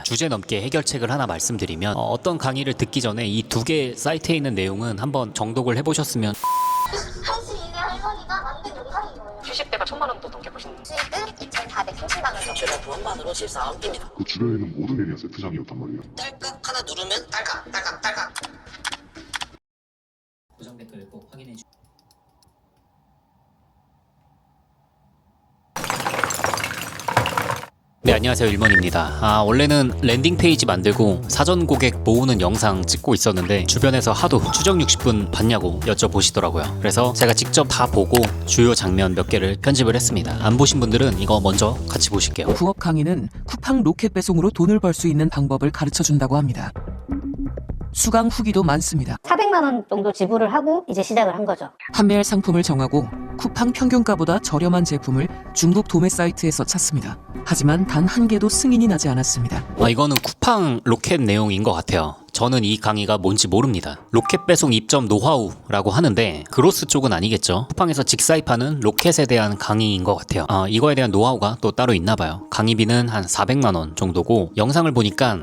주제 넘게 해결책을 하나 말씀드리면 어떤 강의를 듣기 전에 이 두 개 사이트에 있는 내용은 한번 정독을 해보셨으면. 82세 할머니가 만든 영상인 거예요. 70대가 1000만 원도 넘게 버시는 수익은 2,430만 원. 수출의 구원만으로 14억입니다. 그 주변에는 모든 애가 세트장이었단 말이에요. 딸깍 하나 누르면 딸깍 딸깍 딸깍. 고정 댓글 꼭 확인해 주세요. 네, 안녕하세요. 일먼입니다. 원래는 랜딩 페이지 만들고 사전 고객 모으는 영상 찍고 있었는데 주변에서 하도 추정 60분 봤냐고 여쭤보시더라고요. 그래서 제가 직접 다 보고 주요 장면 몇 개를 편집을 했습니다. 안 보신 분들은 이거 먼저 같이 보실게요. 부업 강의는 쿠팡 로켓 배송으로 돈을 벌 수 있는 방법을 가르쳐준다고 합니다. 수강 후기도 많습니다. 400만 원 정도 지불을 하고 이제 시작을 한 거죠. 판매할 상품을 정하고 쿠팡 평균가보다 저렴한 제품을 중국 도매 사이트에서 찾습니다. 하지만 단 한 개도 승인이 나지 않았습니다. 이거는 쿠팡 로켓 내용인 것 같아요. 저는 이 강의가 뭔지 모릅니다. 로켓 배송 입점 노하우라고 하는데 그로스 쪽은 아니겠죠. 쿠팡에서 직사입하는 로켓에 대한 강의인 것 같아요. 이거에 대한 노하우가 또 따로 있나 봐요. 강의비는 한 400만 원 정도고 영상을 보니까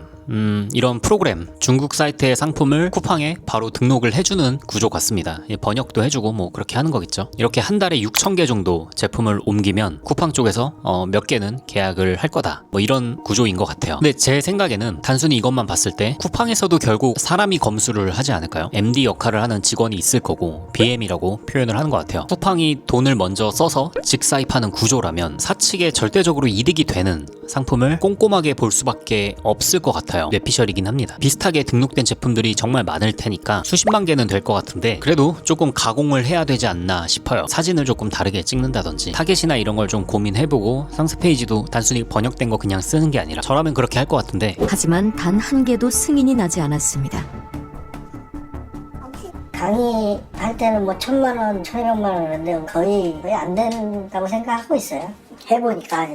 이런 프로그램, 중국 사이트의 상품을 쿠팡에 바로 등록을 해주는 구조 같습니다. 번역도 해주고 뭐 그렇게 하는 거겠죠. 이렇게 한 달에 6,000개 정도 제품을 옮기면 쿠팡 쪽에서 몇 개는 계약을 할 거다, 뭐 이런 구조인 것 같아요. 근데 제 생각에는 단순히 이것만 봤을 때 쿠팡에서도 결국 사람이 검수를 하지 않을까요? MD 역할을 하는 직원이 있을 거고 BM이라고 표현을 하는 것 같아요. 쿠팡이 돈을 먼저 써서 직사입하는 구조라면 사측에 절대적으로 이득이 되는 상품을 꼼꼼하게 볼 수밖에 없을 것 같아요. 뇌피셜이긴 합니다. 비슷하게 등록된 제품들이 정말 많을 테니까 수십만 개는 될 것 같은데 그래도 조금 가공을 해야 되지 않나 싶어요. 사진을 조금 다르게 찍는다든지 타겟이나 이런 걸 좀 고민해보고 상세 페이지도 단순히 번역된 거 그냥 쓰는 게 아니라 저라면 그렇게 할 것 같은데 하지만 단 한 개도 승인이 나지 않았습니다. 강의할 때는 뭐 1,000만 원, 1,200만 원 그런데 거의 안 된다고 생각하고 있어요. 해보니까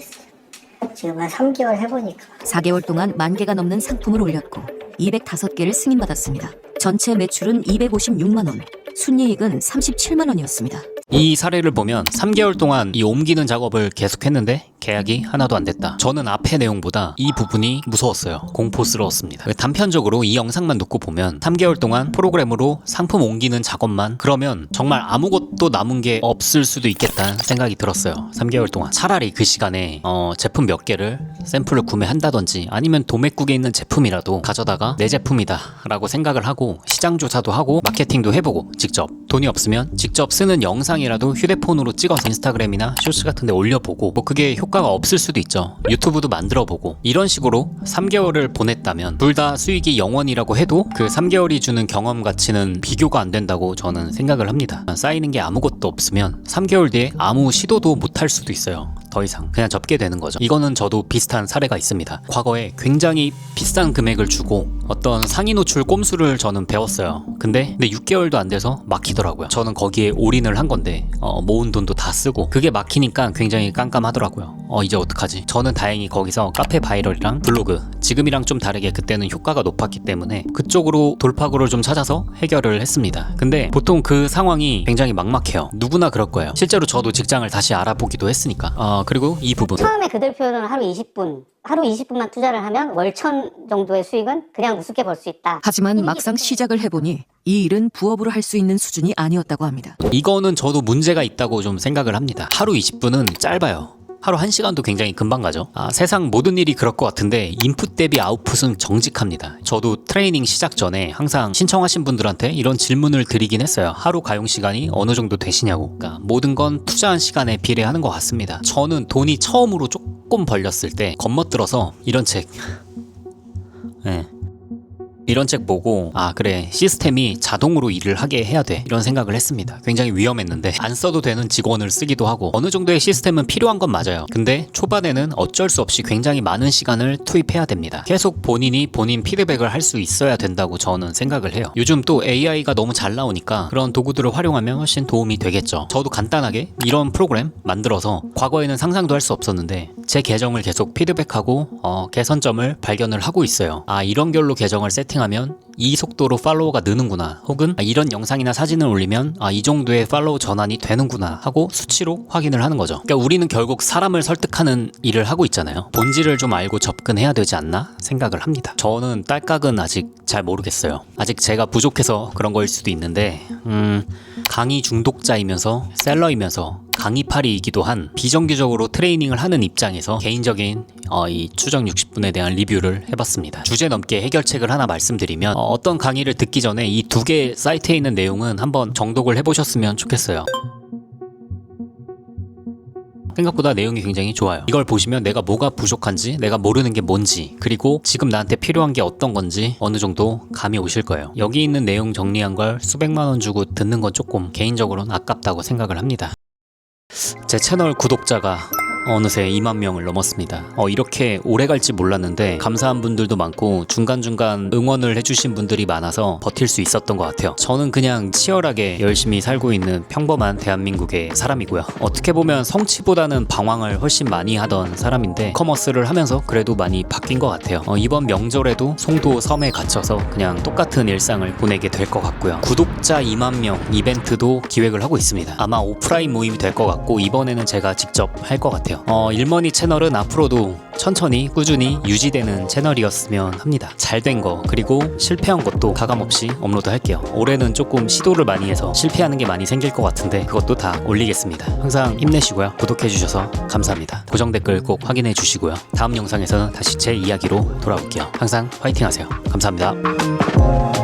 지금 한 3개월 해보니까 4개월 동안 10,000개가 넘는 상품을 올렸고 205개를 승인받았습니다. 전체 매출은 256만 원, 순이익은 37만 원이었습니다. 이 사례를 보면 3개월 동안 이 옮기는 작업을 계속했는데 계약이 하나도 안 됐다. 저는 앞의 내용보다 이 부분이 무서웠어요. 공포스러웠습니다. 단편적으로 이 영상만 놓고 보면 3개월 동안 프로그램으로 상품 옮기는 작업만, 그러면 정말 아무것도 남은 게 없을 수도 있겠다는 생각이 들었어요. 3개월 동안 차라리 그 시간에 제품 몇 개를 샘플을 구매한다든지 아니면 도매국에 있는 제품이라도 가져다가 내 제품이다 라고 생각을 하고 시장 조사도 하고 마케팅도 해보고 직접 돈이 없으면 직접 쓰는 영상이라도 휴대폰으로 찍어서 인스타그램이나 쇼츠 같은 데 올려보고 뭐 그게 효과가 없을 수도 있죠. 유튜브도 만들어보고 이런 식으로 3개월을 보냈다면 둘 다 수익이 0원이라고 해도 그 3개월이 주는 경험 가치는 비교가 안 된다고 저는 생각을 합니다. 쌓이는 게 아무것도 없으면 3개월 뒤에 아무 시도도 못할 수도 있어요. 더 이상 그냥 접게 되는 거죠. 이거는 저도 비슷한 사례가 있습니다. 과거에 굉장히 비싼 금액을 주고 어떤 상위 노출 꼼수를 저는 배웠어요. 근데 6개월도 안 돼서 막히더라고요. 저는 거기에 올인을 한 건데 모은 돈도 다 쓰고 그게 막히니까 굉장히 깜깜하더라고요. 이제 어떡하지? 저는 다행히 거기서 카페 바이럴이랑 블로그, 지금이랑 좀 다르게 그때는 효과가 높았기 때문에 그쪽으로 돌파구를 좀 찾아서 해결을 했습니다. 근데 보통 그 상황이 굉장히 막막해요. 누구나 그럴 거예요. 실제로 저도 직장을 다시 알아보기도 했으니까. 그리고 이 부분, 처음에 그들 표현은 하루 20분만 투자를 하면 월 1,000 정도의 수익은 그냥 우습게 벌 수 있다. 하지만 막상 시작을 해보니 이 일은 부업으로 할 수 있는 수준이 아니었다고 합니다. 이거는 저도 문제가 있다고 좀 생각을 합니다. 하루 20분은 짧아요. 하루 1시간도 굉장히 금방 가죠. 세상 모든 일이 그럴 것 같은데 인풋 대비 아웃풋은 정직합니다. 저도 트레이닝 시작 전에 항상 신청하신 분들한테 이런 질문을 드리긴 했어요. 하루 가용 시간이 어느 정도 되시냐고. 그러니까 모든 건 투자한 시간에 비례하는 것 같습니다. 저는 돈이 처음으로 조금 벌렸을 때 겁먹들어서 이런 책 이런 책 보고 그래, 시스템이 자동으로 일을 하게 해야 돼, 이런 생각을 했습니다. 굉장히 위험했는데 안 써도 되는 직원을 쓰기도 하고 어느 정도의 시스템은 필요한 건 맞아요. 근데 초반에는 어쩔 수 없이 굉장히 많은 시간을 투입해야 됩니다. 계속 본인 피드백을 할 수 있어야 된다고 저는 생각을 해요. 요즘 또 AI가 너무 잘 나오니까 그런 도구들을 활용하면 훨씬 도움이 되겠죠. 저도 간단하게 이런 프로그램 만들어서 과거에는 상상도 할 수 없었는데 제 계정을 계속 피드백하고 개선점을 발견을 하고 있어요. 이런 결로 계정을 세팅하면 이 속도로 팔로워가 느는구나, 혹은 이런 영상이나 사진을 올리면 이 정도의 팔로워 전환이 되는구나 하고 수치로 확인을 하는 거죠. 그러니까 우리는 결국 사람을 설득하는 일을 하고 있잖아요. 본질을 좀 알고 접근해야 되지 않나 생각을 합니다. 저는 딸깍은 아직 잘 모르겠어요. 아직 제가 부족해서 그런 거일 수도 있는데 강의 중독자이면서 셀러이면서 강의팔이이기도 한 비정규적으로 트레이닝을 하는 입장에서 개인적인 이 추정 60분에 대한 리뷰를 해봤습니다. 주제 넘게 해결책을 하나 말씀드리면 어떤 강의를 듣기 전에 이 두 개 사이트에 있는 내용은 한번 정독을 해보셨으면 좋겠어요. 생각보다 내용이 굉장히 좋아요. 이걸 보시면 내가 뭐가 부족한지, 내가 모르는 게 뭔지, 그리고 지금 나한테 필요한 게 어떤 건지 어느 정도 감이 오실 거예요. 여기 있는 내용 정리한 걸 수백만 원 주고 듣는 건 조금 개인적으로는 아깝다고 생각을 합니다. 제 채널 구독자가 어느새 2만 명을 넘었습니다. 이렇게 오래 갈지 몰랐는데 감사한 분들도 많고 중간중간 응원을 해주신 분들이 많아서 버틸 수 있었던 것 같아요. 저는 그냥 치열하게 열심히 살고 있는 평범한 대한민국의 사람이고요. 어떻게 보면 성취보다는 방황을 훨씬 많이 하던 사람인데 커머스를 하면서 그래도 많이 바뀐 것 같아요. 이번 명절에도 송도 섬에 갇혀서 그냥 똑같은 일상을 보내게 될 것 같고요. 구독자 2만 명 이벤트도 기획을 하고 있습니다. 아마 오프라인 모임이 될 것 같고 이번에는 제가 직접 할 것 같아요. 일머니 채널은 앞으로도 천천히 꾸준히 유지되는 채널이었으면 합니다. 잘된 거 그리고 실패한 것도 가감없이 업로드 할게요. 올해는 조금 시도를 많이 해서 실패하는 게 많이 생길 것 같은데 그것도 다 올리겠습니다. 항상 힘내시고요. 구독해주셔서 감사합니다. 고정 댓글 꼭 확인해 주시고요. 다음 영상에서는 다시 제 이야기로 돌아올게요. 항상 화이팅 하세요. 감사합니다.